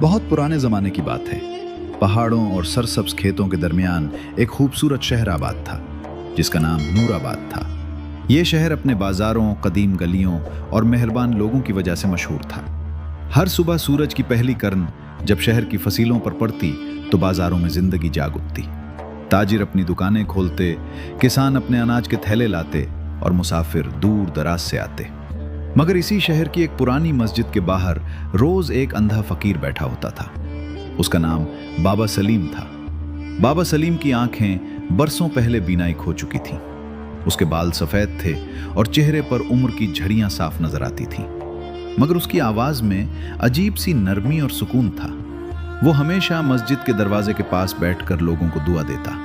बहुत पुराने ज़माने की बात है। पहाड़ों और सरसब्ज खेतों के दरमियान एक खूबसूरत शहर आबाद था, जिसका नाम नूराबाद था। ये शहर अपने बाज़ारों, कदीम गलियों और मेहरबान लोगों की वजह से मशहूर था। हर सुबह सूरज की पहली किरण जब शहर की फसीलों पर पड़ती तो बाज़ारों में ज़िंदगी जाग उठती। ताजिर अपनी दुकानें खोलते, किसान अपने अनाज के थैले लाते और मुसाफिर दूर दराज से आते। मगर इसी शहर की एक पुरानी मस्जिद के बाहर रोज एक अंधा फकीर बैठा होता था। उसका नाम बाबा सलीम था। बाबा सलीम की आंखें बरसों पहले बीनाई खो चुकी थीं। उसके बाल सफेद थे और चेहरे पर उम्र की झड़ियां साफ नजर आती थीं। मगर उसकी आवाज में अजीब सी नरमी और सुकून था। वो हमेशा मस्जिद के दरवाजे के पास बैठकर लोगों को दुआ देता।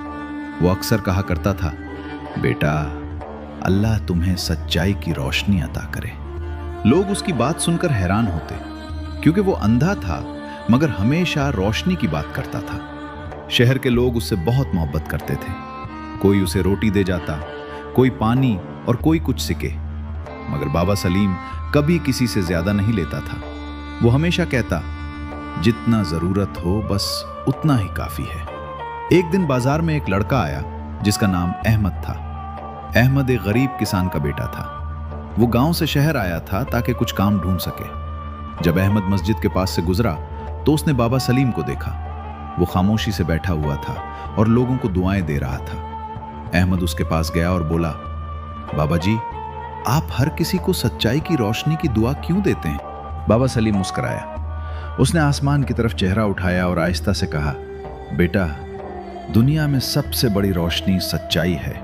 वो अक्सर कहा करता था, बेटा, अल्लाह तुम्हें सच्चाई की रोशनी अता करे। लोग उसकी बात सुनकर हैरान होते, क्योंकि वो अंधा था मगर हमेशा रोशनी की बात करता था। शहर के लोग उससे बहुत मोहब्बत करते थे। कोई उसे रोटी दे जाता, कोई पानी और कोई कुछ सिके। मगर बाबा सलीम कभी किसी से ज्यादा नहीं लेता था। वो हमेशा कहता, जितना जरूरत हो बस उतना ही काफी है। एक दिन बाजार में एक लड़का आया जिसका नाम अहमद था। अहमद एक गरीब किसान का बेटा था। वो गांव से शहर आया था ताकि कुछ काम ढूंढ सके। जब अहमद मस्जिद के पास से गुजरा तो उसने बाबा सलीम को देखा। वो खामोशी से बैठा हुआ था और लोगों को दुआएं दे रहा था। अहमद उसके पास गया और बोला, बाबा जी, आप हर किसी को सच्चाई की रोशनी की दुआ क्यों देते हैं? बाबा सलीम मुस्कुराया। उसने आसमान की तरफ चेहरा उठाया और आहिस्ता से कहा, बेटा, दुनिया में सबसे बड़ी रोशनी सच्चाई है।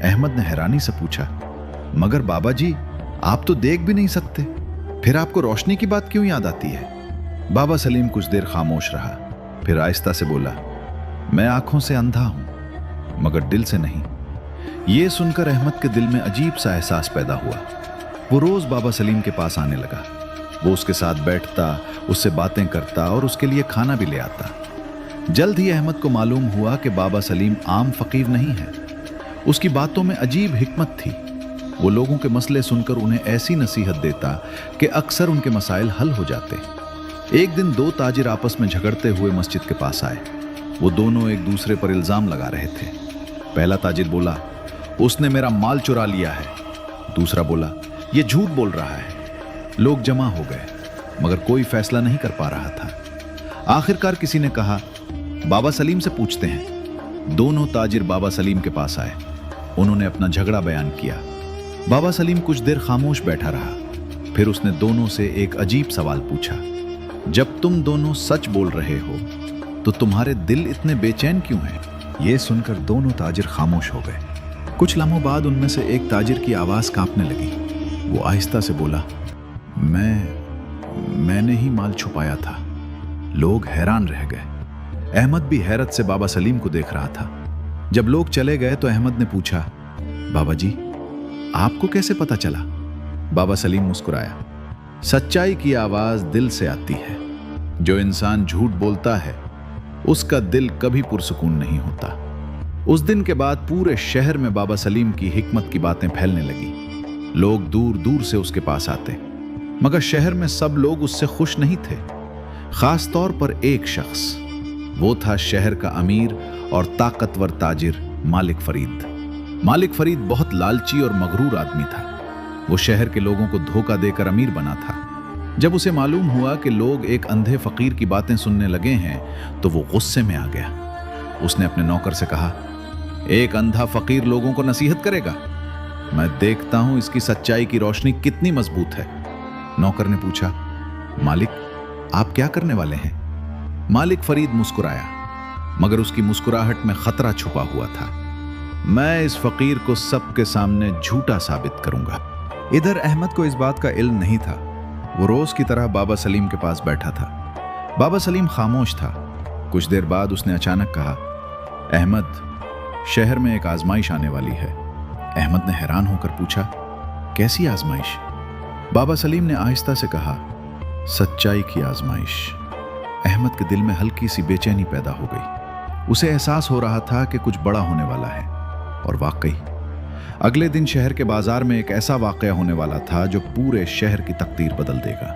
अहमद ने हैरानी से पूछा, मगर बाबा जी, आप तो देख भी नहीं सकते, फिर आपको रोशनी की बात क्यों याद आती है? बाबा सलीम कुछ देर खामोश रहा, फिर आहिस्ता से बोला, मैं आंखों से अंधा हूं मगर दिल से नहीं। ये सुनकर अहमद के दिल में अजीब सा एहसास पैदा हुआ। वो रोज बाबा सलीम के पास आने लगा। वो उसके साथ बैठता, उससे बातें करता और उसके लिए खाना भी ले आता। जल्द ही अहमद को मालूम हुआ कि बाबा सलीम आम फकीर नहीं है। उसकी बातों में अजीब हिकमत थी। वो लोगों के मसले सुनकर उन्हें ऐसी नसीहत देता कि अक्सर उनके मसाइल हल हो जाते। एक दिन दो ताजिर आपस में झगड़ते हुए मस्जिद के पास आए। वो दोनों एक दूसरे पर इल्जाम लगा रहे थे। पहला ताजिर बोला, उसने मेरा माल चुरा लिया है। दूसरा बोला, ये झूठ बोल रहा है। लोग जमा हो गए मगर कोई फैसला नहीं कर पा रहा था। आखिरकार किसी ने कहा, बाबा सलीम से पूछते हैं। दोनों ताजिर बाबा सलीम के पास आए। उन्होंने अपना झगड़ा बयान किया। बाबा सलीम कुछ देर खामोश बैठा रहा। फिर उसने दोनों से एक अजीब सवाल पूछा, जब तुम दोनों सच बोल रहे हो तो तुम्हारे दिल इतने बेचैन क्यों हैं? ये सुनकर दोनों ताजिर खामोश हो गए। कुछ लम्हों बाद उनमें से एक ताजिर की आवाज कांपने लगी। वो आहिस्ता से बोला, मैंने ही माल छुपाया था। लोग हैरान रह गए। अहमद भी हैरत से बाबा सलीम को देख रहा था। जब लोग चले गए तो अहमद ने पूछा, बाबा जी, आपको कैसे पता चला? बाबा सलीम मुस्कुराया, सच्चाई की आवाज दिल से आती है। जो इंसान झूठ बोलता है उसका दिल कभी पुरसुकून नहीं होता। उस दिन के बाद पूरे शहर में बाबा सलीम की हिकमत की बातें फैलने लगी। लोग दूर दूर से उसके पास आते, मगर शहर में सब लोग उससे खुश नहीं थे। खास तौर पर एक शख्स, वो था शहर का अमीर और ताकतवर ताजिर मालिक फरीद। मालिक फरीद बहुत लालची और मगरूर आदमी था। वो शहर के लोगों को धोखा देकर अमीर बना था। जब उसे मालूम हुआ कि लोग एक अंधे फकीर की बातें सुनने लगे हैं तो वो गुस्से में आ गया। उसने अपने नौकर से कहा, एक अंधा फकीर लोगों को नसीहत करेगा? मैं देखता हूं इसकी सच्चाई की रोशनी कितनी मजबूत है। नौकर ने पूछा, मालिक, आप क्या करने वाले हैं? मालिक फरीद मुस्कुराया, मगर उसकी मुस्कुराहट में खतरा छुपा हुआ था। मैं इस फकीर को सबके सामने झूठा साबित करूंगा। इधर अहमद को इस बात का इल्म नहीं था। वो रोज की तरह बाबा सलीम के पास बैठा था। बाबा सलीम खामोश था। कुछ देर बाद उसने अचानक कहा, अहमद, शहर में एक आजमाइश आने वाली है। अहमद ने हैरान होकर पूछा, कैसी आजमाइश? बाबा सलीम ने आहिस्ता से कहा, सच्चाई की आजमाइश। अहमद के दिल में हल्की सी बेचैनी पैदा हो गई। उसे एहसास हो रहा था कि कुछ बड़ा होने वाला है। और वाकई अगले दिन शहर के बाजार में एक ऐसा वाकया होने वाला था जो पूरे शहर की तकदीर बदल देगा।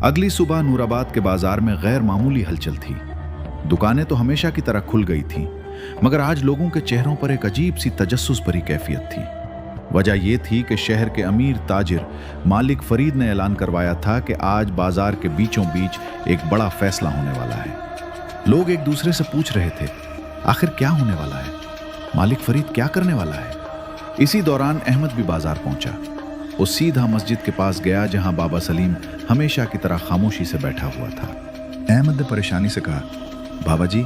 अगली सुबह नूराबाद के बाजार में गैर मामूली हलचल थी। दुकानें तो हमेशा की तरह खुल गई थीं, मगर आज लोगों के चेहरों पर एक अजीब सी तजस्सुस भरी कैफियत थी। वजह यह थी कि शहर के अमीर ताजिर मालिक फरीद ने ऐलान करवाया था कि आज बाजार के बीचों बीच एक बड़ा फैसला होने वाला है। लोग एक दूसरे से पूछ रहे थे, आखिर क्या होने वाला है? मालिक फरीद क्या करने वाला है? इसी दौरान अहमद भी बाजार पहुंचा। वो सीधा मस्जिद के पास गया जहां बाबा सलीम हमेशा की तरह खामोशी से बैठा हुआ था। अहमद ने परेशानी से कहा, बाबा जी,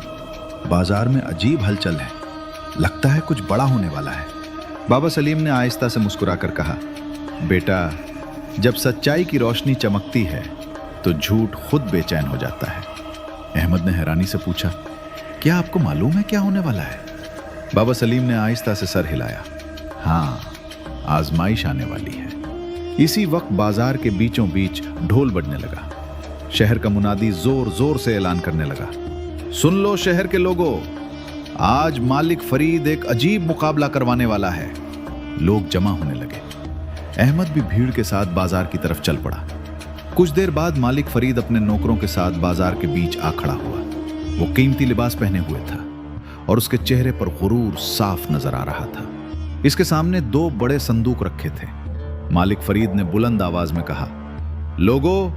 बाजार में अजीब हलचल है, लगता है कुछ बड़ा होने वाला है। बाबा सलीम ने आहिस्ता से मुस्कुराकर कहा, बेटा, जब सच्चाई की रोशनी चमकती है तो झूठ खुद बेचैन हो जाता है। अहमद ने हैरानी से पूछा, क्या आपको मालूम है क्या होने वाला है? बाबा सलीम ने आहिस्ता से सर हिलाया, हाँ, आजमाइश आने वाली है। इसी वक्त बाजार के बीचों बीच ढोल बजने लगा। शहर का मुनादी जोर जोर से ऐलान करने लगा, सुन लो शहर के लोगों, आज मालिक फरीद एक अजीब मुकाबला करवाने वाला है। लोग जमा होने लगे। अहमद भी भीड़ के साथ बाजार की तरफ चल पड़ा। कुछ देर बाद मालिक फरीद अपने नौकरों के साथ बाजार के बीच आ खड़ा हुआ। वो कीमती लिबास पहने हुए था और उसके चेहरे पर गुरूर साफ नजर आ रहा था। इसके सामने 2 बड़े संदूक रखे थे। मालिक फरीद ने बुलंद आवाज में कहा, लोगों,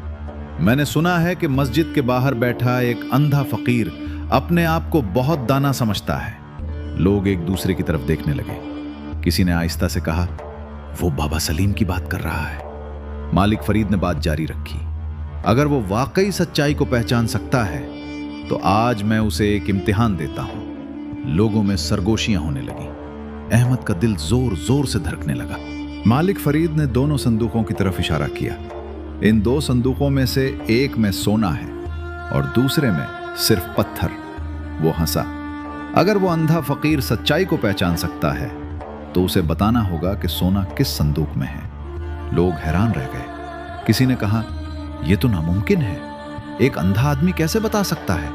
मैंने सुना है कि मस्जिद के बाहर बैठा एक अंधा फकीर अपने आप को बहुत दाना समझता है। लोग एक दूसरे की तरफ देखने लगे। किसी ने आहिस्ता से कहा, वो बाबा सलीम की बात कर रहा है। मालिक फरीद ने बात जारी रखी, अगर वो वाकई सच्चाई को पहचान सकता है तो आज मैं उसे एक इम्तिहान देता हूं। लोगों में सरगोशियां होने लगी। अहमद का दिल जोर जोर से धड़कने लगा। मालिक फरीद ने दोनों संदूकों की तरफ इशारा किया। इन 2 संदूकों में से एक में सोना है और दूसरे में सिर्फ पत्थर। वो हंसा, अगर वो अंधा फकीर सच्चाई को पहचान सकता है तो उसे बताना होगा कि सोना किस संदूक में है। लोग हैरान रह गए। किसी ने कहा, यह तो नामुमकिन है, एक अंधा आदमी कैसे बता सकता है?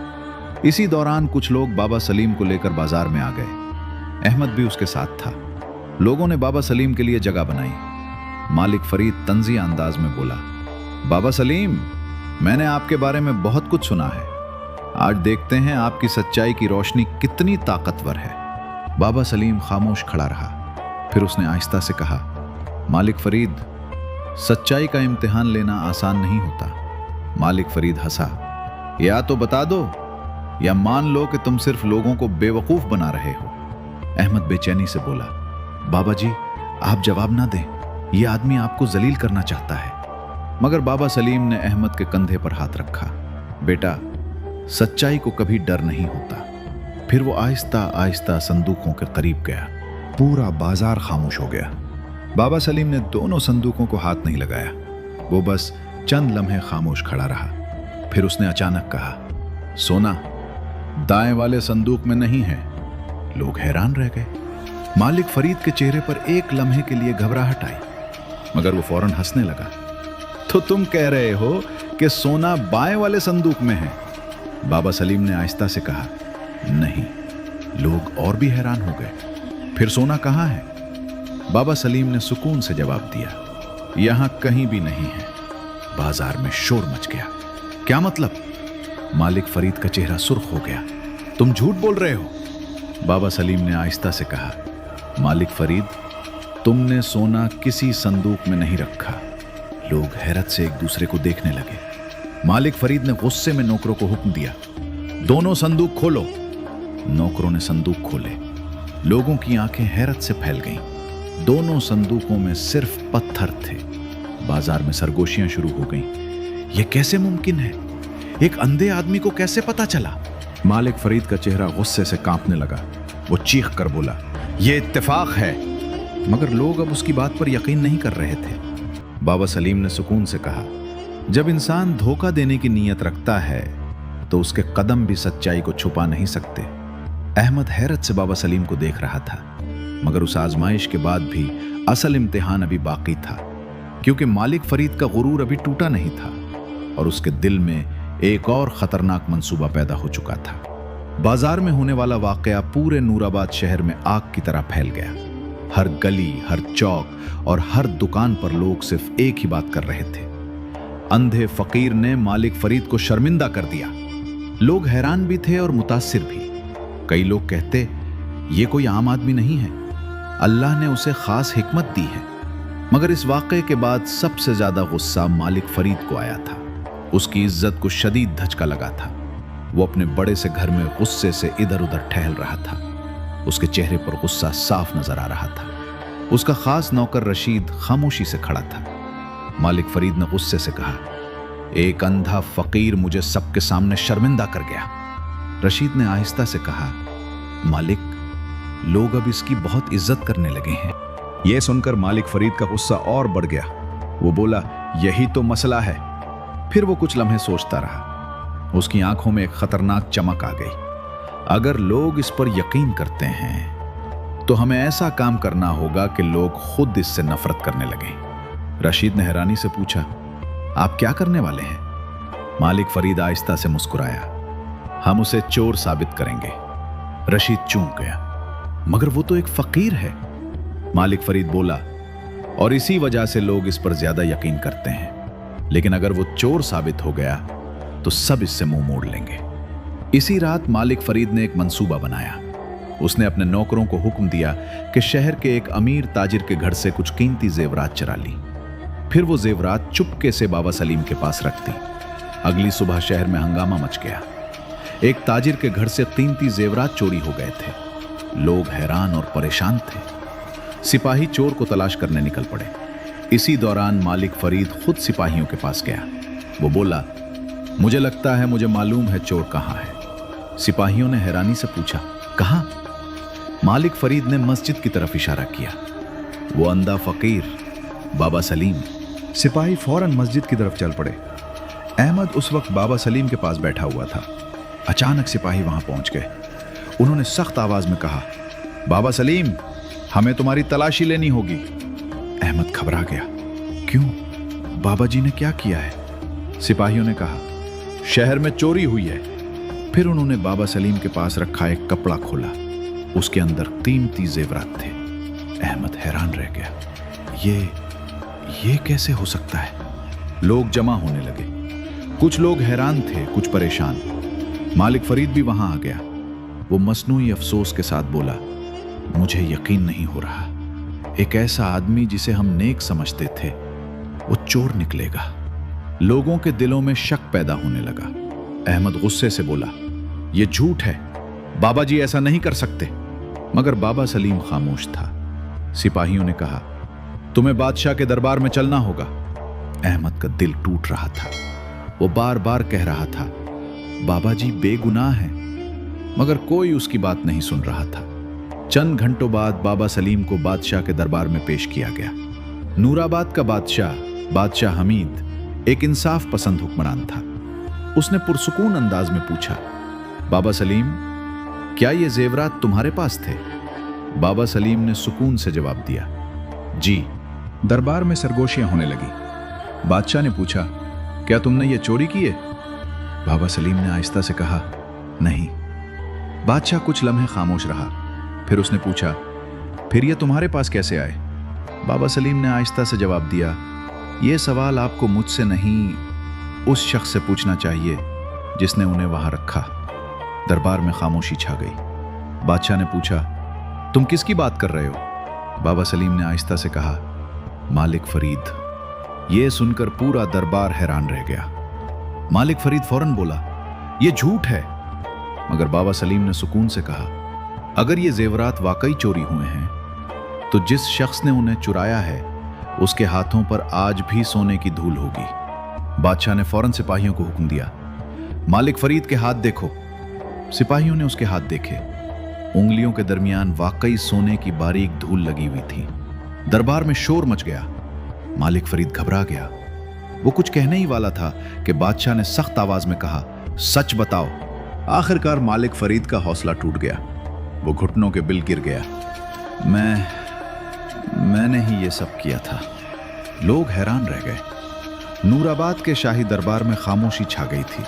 इसी दौरान कुछ लोग बाबा सलीम को लेकर बाजार में आ गए। अहमद भी उसके साथ था। लोगों ने बाबा सलीम के लिए जगह बनाई। मालिक फरीद तंजिया अंदाज में बोला, बाबा सलीम, मैंने आपके बारे में बहुत कुछ सुना है। आज देखते हैं आपकी सच्चाई की रोशनी कितनी ताकतवर है। बाबा सलीम खामोश खड़ा रहा। फिर उसने आहिस्ता से कहा, मालिक फरीद, सच्चाई का इम्तिहान लेना आसान नहीं होता। मालिक फरीद हंसा, या तो बता दो या मान लो कि तुम सिर्फ लोगों को बेवकूफ बना रहे हो। अहमद बेचैनी से बोला, बाबा जी, आप जवाब ना दें, यह आदमी आपको जलील करना चाहता है। मगर बाबा सलीम ने अहमद के कंधे पर हाथ रखा, बेटा, सच्चाई को कभी डर नहीं होता। फिर वो आहिस्ता आहिस्ता संदूकों के करीब गया। पूरा बाजार खामोश हो गया। बाबा सलीम ने दोनों संदूकों को हाथ नहीं लगाया। वो बस चंद लम्हे खामोश खड़ा रहा। फिर उसने अचानक कहा, सोना दाएं वाले संदूक में नहीं है। लोग हैरान रह गए। मालिक फरीद के चेहरे पर एक लम्हे के लिए घबराहट आई, मगर वो फौरन हंसने लगा। तो तुम कह रहे हो कि सोना बाएं वाले संदूक में है? बाबा सलीम ने आहिस्ता से कहा, नहीं। लोग और भी हैरान हो गए। फिर सोना कहाँ है? बाबा सलीम ने सुकून से जवाब दिया, यहां कहीं भी नहीं है। बाजार में शोर मच गया। क्या मतलब? मालिक फरीद का चेहरा सुर्ख हो गया। तुम झूठ बोल रहे हो। बाबा सलीम ने आहिस्ता से कहा, मालिक फरीद, तुमने सोना किसी संदूक में नहीं रखा। लोग हैरत से एक दूसरे को देखने लगे। मालिक फरीद ने गुस्से में नौकरों को हुक्म दिया, दोनों संदूक खोलो। नौकरों ने संदूक खोले। लोगों की आंखें हैरत से फैल गईं। दोनों संदूकों में सिर्फ पत्थर थे। बाजार में सरगोशियां शुरू हो गईं। यह कैसे मुमकिन है? एक अंधे आदमी को कैसे पता चला? मालिक फरीद का चेहरा गुस्से से कांपने लगा। वो चीख कर बोला, यह इत्तेफाक है। मगर लोग अब उसकी बात पर यकीन नहीं कर रहे थे। बाबा सलीम ने सुकून से कहा, जब इंसान धोखा देने की नीयत रखता है तो उसके कदम भी सच्चाई को छुपा नहीं सकते। अहमद हैरत से बाबा सलीम को देख रहा था, मगर उस आजमाइश के बाद भी असल इम्तिहान अभी बाकी था, क्योंकि मालिक फरीद का गुरूर अभी टूटा नहीं था और उसके दिल में एक और खतरनाक मंसूबा पैदा हो चुका था। बाजार में होने वाला वाकया पूरे नूराबाद शहर में आग की तरह फैल गया। हर गली, हर चौक और हर दुकान पर लोग सिर्फ एक ही बात कर रहे थे, अंधे फकीर ने मालिक फरीद को शर्मिंदा कर दिया। लोग हैरान भी थे और मुतासिर भी। कई लोग कहते, ये कोई आम आदमी नहीं है, अल्लाह ने उसे खास हिकमत दी है। मगर इस वाक़े के बाद सबसे ज्यादा गुस्सा मालिक फरीद को आया था। उसकी इज्जत को शदीद धचका लगा था। वो अपने बड़े से घर में गुस्से से इधर उधर टहल रहा था। उसके चेहरे पर गुस्सा साफ नजर आ रहा था। उसका खास नौकर रशीद खामोशी से खड़ा था। मालिक फरीद ने गुस्से से कहा, एक अंधा फकीर मुझे सबके सामने शर्मिंदा कर गया। रशीद ने आहिस्ता से कहा, मालिक, लोग अब इसकी बहुत इज्जत करने लगे हैं। यह सुनकर मालिक फरीद का गुस्सा और बढ़ गया। वो बोला, यही तो मसला है। फिर वो कुछ लम्हे सोचता रहा। उसकी आंखों में एक खतरनाक चमक आ गई। अगर लोग इस पर यकीन करते हैं तो हमें ऐसा काम करना होगा कि लोग खुद इससे नफरत करने लगें। रशीद ने हैरानी से पूछा, आप क्या करने वाले हैं? मालिक फरीद आहिस्ता से मुस्कुराया, हम उसे चोर साबित करेंगे। रशीद चूक गया, मगर वो तो एक फकीर है। मालिक फरीद बोला, और इसी वजह से लोग इस पर ज्यादा यकीन करते हैं। लेकिन अगर वो चोर साबित हो गया तो सब इससे मुंह मोड़ लेंगे। इसी रात मालिक फरीद ने एक मंसूबा बनाया। उसने अपने नौकरों को हुक्म दिया कि शहर के एक अमीर ताजिर के घर से कुछ कीमती जेवरात चरा ली। फिर वो जेवरात चुपके से बाबा सलीम के पास रख दी। अगली सुबह शहर में हंगामा मच गया। एक ताजिर के घर से कीमती जेवरात चोरी हो गए थे। लोग हैरान और परेशान थे। सिपाही चोर को तलाश करने निकल पड़े। इसी दौरान मालिक फरीद खुद सिपाहियों के पास गया। वो बोला, मुझे लगता है मुझे मालूम है चोर कहाँ है। सिपाहियों ने हैरानी से पूछा, कहाँ? मालिक फरीद ने मस्जिद की तरफ इशारा किया। वो अंधा फकीर बाबा सलीम। सिपाही फौरन मस्जिद की तरफ चल पड़े। अहमद उस वक्त बाबा सलीम के पास बैठा हुआ था। अचानक सिपाही वहां पहुंच गए। उन्होंने सख्त आवाज में कहा, बाबा सलीम, हमें तुम्हारी तलाशी लेनी होगी। अहमद घबरा गया। क्यों? बाबा जी ने क्या किया है? सिपाहियों ने कहा, शहर में चोरी हुई है। फिर उन्होंने बाबा सलीम के पास रखा एक कपड़ा खोला। उसके अंदर कीमती जेवरात थे। अहमद हैरान रह गया। ये कैसे हो सकता है? लोग जमा होने लगे। कुछ लोग हैरान थे, कुछ परेशान। मालिक फरीद भी वहां आ गया। वो मसनूई अफसोस के साथ बोला, मुझे यकीन नहीं हो रहा, एक ऐसा आदमी जिसे हम नेक समझते थे वो चोर निकलेगा। लोगों के दिलों में शक पैदा होने लगा। अहमद गुस्से से बोला, ये झूठ है, बाबा जी ऐसा नहीं कर सकते। मगर बाबा सलीम खामोश था। सिपाहियों ने कहा, तुम्हें बादशाह के दरबार में चलना होगा। अहमद का दिल टूट रहा था। वो बार बार कह रहा था, बाबा जी बेगुनाह हैं, मगर कोई उसकी बात नहीं सुन रहा था। चंद घंटों बाद बाबा सलीम को बादशाह के दरबार में पेश किया गया। नूराबाद का बादशाह हमीद एक इंसाफ पसंद हुक्मरान था। उसने पुरसुकून अंदाज में पूछा, बाबा सलीम, क्या ये जेवरात तुम्हारे पास थे? बाबा सलीम ने सुकून से जवाब दिया, जी। दरबार में सरगोशियां होने लगी। बादशाह ने पूछा, क्या तुमने ये चोरी की है? बाबा सलीम ने आहिस्ता से कहा, नहीं। बादशाह कुछ लम्हे खामोश रहा। फिर उसने पूछा, फिर ये तुम्हारे पास कैसे आए? बाबा सलीम ने आहिस्ता से जवाब दिया, ये सवाल आपको मुझसे नहीं, उस शख्स से पूछना चाहिए जिसने उन्हें वहां रखा। दरबार में खामोशी छा गई। बादशाह ने पूछा, तुम किसकी बात कर रहे हो? बाबा सलीम ने आहिस्ता से कहा, मालिक फरीद। यह सुनकर पूरा दरबार हैरान रह गया। मालिक फरीद फौरन बोला, यह झूठ है। मगर बाबा सलीम ने सुकून से कहा, अगर ये जेवरात वाकई चोरी हुए हैं तो जिस शख्स ने उन्हें चुराया है उसके हाथों पर आज भी सोने की धूल होगी। बादशाह ने फौरन सिपाहियों को हुक्म दिया, मालिक फरीद के हाथ देखो। सिपाहियों ने उसके हाथ देखे। उंगलियों के दरमियान वाकई सोने की बारीक धूल लगी हुई थी। दरबार में शोर मच गया। मालिक फरीद घबरा गया। वो कुछ कहने ही वाला था कि बादशाह ने सख्त आवाज में कहा, सच बताओ। आखिरकार मालिक फरीद का हौसला टूट गया। वो घुटनों के बिल गिर गया। मैंने ही ये सब किया था। लोग हैरान रह गए। नूराबाद के शाही दरबार में खामोशी छा गई थी।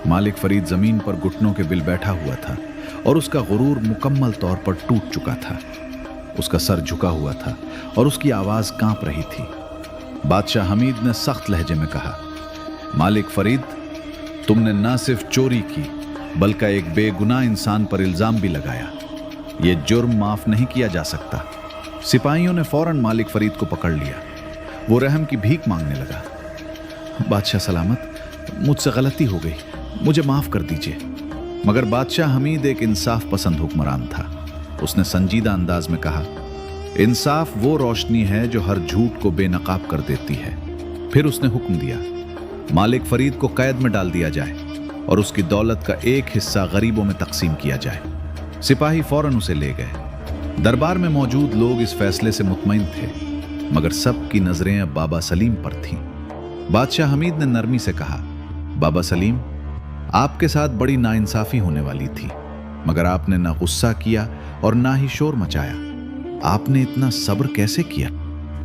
मालिक फरीद जमीन पर घुटनों के बिल बैठा हुआ था और उसका गुरूर मुकम्मल तौर पर टूट चुका था। उसका सर झुका हुआ था और उसकी आवाज कांप रही थी। बादशाह हमीद ने सख्त लहजे में कहा, मालिक फरीद, तुमने न सिर्फ चोरी की बल्कि एक बेगुनाह इंसान पर इल्जाम भी लगाया। ये जुर्म माफ नहीं किया जा सकता। सिपाहियों ने फौरन मालिक फरीद को पकड़ लिया। वो रहम की भीख मांगने लगा। बादशाह सलामत, मुझसे गलती हो गई, मुझे माफ कर दीजिए। मगर बादशाह हमीद एक इंसाफ पसंद हुक्मरान था। उसने संजीदा अंदाज में कहा, इंसाफ वो रोशनी है जो हर झूठ को बेनकाब कर देती है। फिर उसने हुक्म दिया, मालिक फरीद को कैद में डाल दिया जाए और उसकी दौलत का एक हिस्सा गरीबों में तकसीम किया जाए। सिपाही फौरन उसे ले गए। दरबार में मौजूद लोग इस फैसले से मुतमईन थे, मगर सबकी नजरें अब बाबा सलीम पर थीं। बादशाह हमीद ने नरमी से कहा, बाबा सलीम, आपके साथ बड़ी नाइंसाफी होने वाली थी, मगर आपने ना गुस्सा किया और ना ही शोर मचाया। आपने इतना सब्र कैसे किया?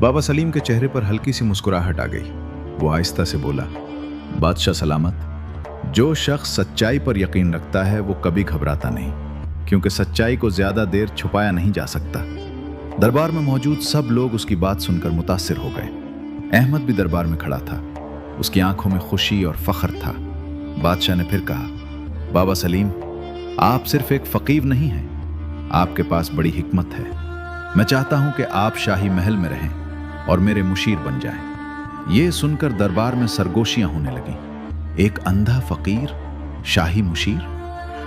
बाबा सलीम के चेहरे पर हल्की सी मुस्कुराहट आ गई। वो आहिस्ता से बोला, बादशाह सलामत, जो शख्स सच्चाई पर यकीन रखता है वो कभी घबराता नहीं, क्योंकि सच्चाई को ज्यादा देर छुपाया नहीं जा सकता। दरबार में मौजूद सब लोग उसकी बात सुनकर मुतासिर हो गए। अहमद भी दरबार में खड़ा था। उसकी आंखों में खुशी और फख्र था। बादशाह ने फिर कहा, बाबा सलीम, आप सिर्फ एक फकीर नहीं हैं, आपके पास बड़ी हिकमत है। मैं चाहता हूं कि आप शाही महल में रहें और मेरे मुशीर बन जाएं। ये सुनकर दरबार में सरगोशियां होने लगीं। एक अंधा फकीर, शाही मुशीर?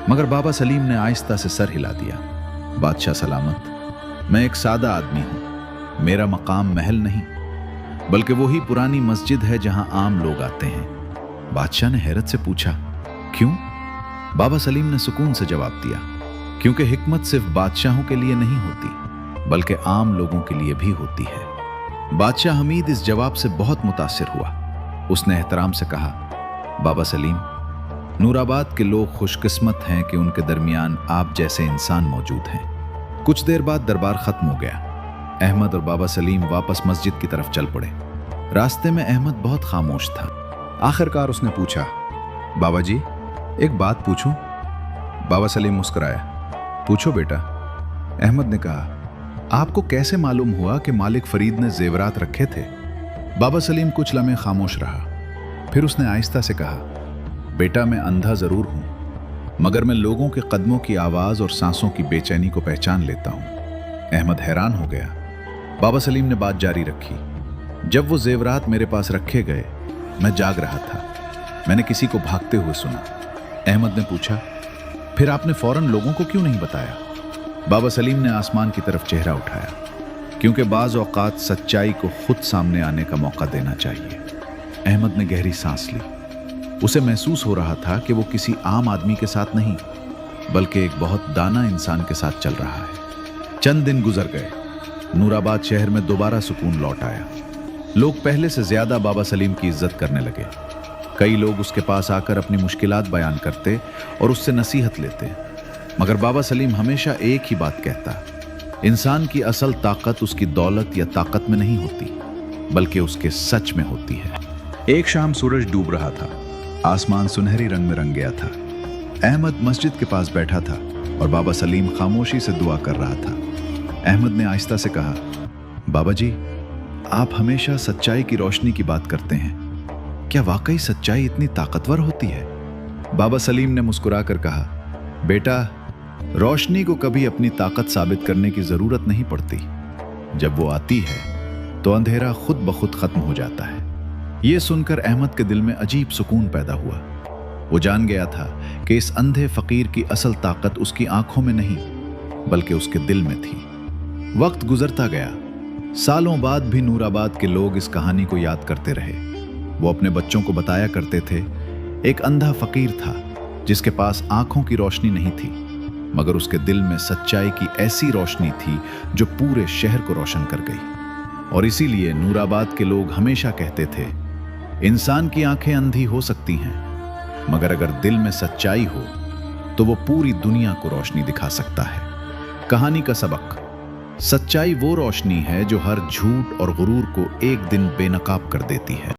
मगर बाबा सलीम ने आहिस्ता से सर हिला दिया। बादशाह सलामत, मैं एक सादा आदमी हूं। मेरा मकाम महल नहीं, बल्कि वही पुरानी मस्जिद है जहां आम लोग आते हैं। बादशाह ने हैरत से पूछा, क्यों? बाबा सलीम ने सुकून से जवाब दिया, क्योंकि हिकमत सिर्फ बादशाहों के लिए नहीं होती, बल्कि आम लोगों के लिए भी होती है। बादशाह हमीद इस जवाब से बहुत मुतासिर हुआ। उसने एहतराम से कहा, बाबा सलीम, नूराबाद के लोग खुशकिस्मत हैं कि उनके दरमियान आप जैसे इंसान मौजूद हैं। कुछ देर बाद दरबार खत्म हो गया। अहमद और बाबा सलीम वापस मस्जिद की तरफ चल पड़े। रास्ते में अहमद बहुत खामोश था। आखिरकार उसने पूछा, बाबा जी, एक बात पूछूं? बाबा सलीम मुस्कुराया, पूछो बेटा। अहमद ने कहा, आपको कैसे मालूम हुआ कि मालिक फरीद ने जेवरात रखे थे? बाबा सलीम कुछ लम्हे खामोश रहा। फिर उसने आहिस्ता से कहा, बेटा, मैं अंधा जरूर हूं, मगर मैं लोगों के कदमों की आवाज और सांसों की बेचैनी को पहचान लेता हूं। अहमद हैरान हो गया। बाबा सलीम ने बात जारी रखी, जब वो जेवरात मेरे पास रखे गए, मैं जाग रहा था। मैंने किसी को भागते हुए सुना। अहमद ने पूछा, फिर आपने फौरन लोगों को क्यों नहीं बताया? बाबा सलीम ने आसमान की तरफ चेहरा उठाया, क्योंकि बाज औकात सच्चाई को खुद सामने आने का मौका देना चाहिए। अहमद ने गहरी सांस ली। उसे महसूस हो रहा था कि वो किसी आम आदमी के साथ नहीं, बल्कि एक बहुत दाना इंसान के साथ चल रहा है। चंद दिन गुजर गए। नूराबाद शहर में दोबारा सुकून लौट आया। लोग पहले से ज्यादा बाबा सलीम की इज्जत करने लगे। कई लोग उसके पास आकर अपनी मुश्किलात बयान करते और उससे नसीहत लेते, मगर बाबा सलीम हमेशा एक ही बात कहता, इंसान की असल ताकत उसकी दौलत या ताकत में नहीं होती, बल्कि उसके सच में होती है। एक शाम सूरज डूब रहा था। आसमान सुनहरी रंग में रंग गया था। अहमद मस्जिद के पास बैठा था और बाबा सलीम खामोशी से दुआ कर रहा था। अहमद ने आहिस्ता से कहा, बाबा जी, आप हमेशा सच्चाई की रोशनी की बात करते हैं, क्या वाकई सच्चाई इतनी ताकतवर होती है? बाबा सलीम ने मुस्कुराकर कहा, बेटा, रोशनी को कभी अपनी ताकत साबित करने की जरूरत नहीं पड़ती। जब वो आती है तो अंधेरा खुद ब खुद खत्म हो जाता है। ये सुनकर अहमद के दिल में अजीब सुकून पैदा हुआ। वो जान गया था कि इस अंधे फकीर की असल ताकत उसकी आंखों में नहीं, बल्कि उसके दिल में थी। वक्त गुजरता गया। सालों बाद भी नूराबाद के लोग इस कहानी को याद करते रहे। वो अपने बच्चों को बताया करते थे, एक अंधा फकीर था जिसके पास आंखों की रोशनी नहीं थी, मगर उसके दिल में सच्चाई की ऐसी रोशनी थी जो पूरे शहर को रोशन कर गई। और इसीलिए नूराबाद के लोग हमेशा कहते थे, इंसान की आंखें अंधी हो सकती हैं, मगर अगर दिल में सच्चाई हो तो वो पूरी दुनिया को रोशनी दिखा सकता है। कहानी का सबक, सच्चाई वो रोशनी है जो हर झूठ और गुरूर को एक दिन बेनकाब कर देती है।